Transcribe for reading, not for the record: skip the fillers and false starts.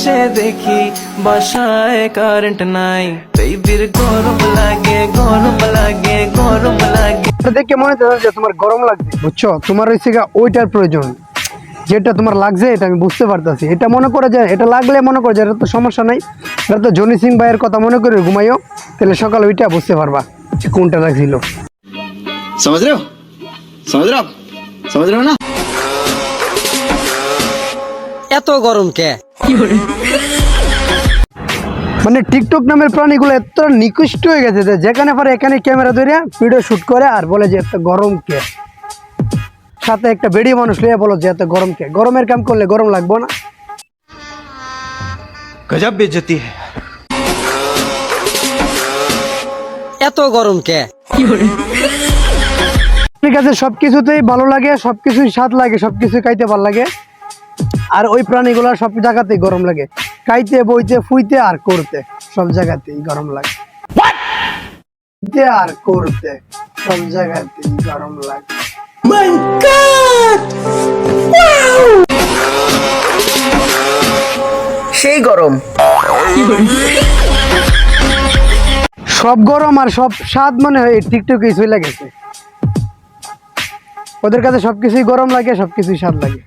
এসে দেখি বাসায় কারেন্ট নাই, বেবির গরম লাগে গরম লাগে গরম লাগে। দেখে মনে হচ্ছে যে তোমার গরম লাগছে, বুঝছো? তোমার হচ্ছে ওইটার প্রয়োজন, যেটা তোমার লাগছে এটা আমি বুঝতে পারতেছি। এটা মনে করে যে এটা লাগলে মনে করে যে এটা তো সমস্যা নাই, এটা তো জনি সিং ভাইয়ের কথা মনে করে ঘুমাইও, তাহলে সকালে ওইটা বুঝতে পারবা যে কোনটা লাগছিল। समझ रहे हो समझ रहे हो ना? এত গরম কে? মানে টিকটক নামের প্রাণীগুলো এত নিকৃষ্ট হয়ে গেছে যে যেখানে পারে এখানে ক্যামেরা ধরে ভিডিও শুট করে আর বলে যে এত গরম কে। সাথে একটা বেড়ি মানুষ লিয়ে বলো যে এত গরম কে। গরমের কাম করলে গরম লাগবো না? গজব বেইজ্জতি है। এত গরম কে? ঠিক আছে, সবকিছুতেই ভালো লাগে, সবকিছুই স্বাদ লাগে, সবকিছু খাইতে ভালো লাগে। আর ওই প্রাণীগুলো সব জায়গাতেই গরম লাগে, খাইতে বইতে ফুইতে আর করতে সব জায়গাতেই গরম লাগে। আর করতে সব জায়গাতেই গরম লাগে। সেই গরম। সব গরম আর সব স্বাদ মনে হয় টিকটকে চলে গেছে। ওদের কাছে সবকিছুই গরম লাগে, সবকিছুই স্বাদ লাগে।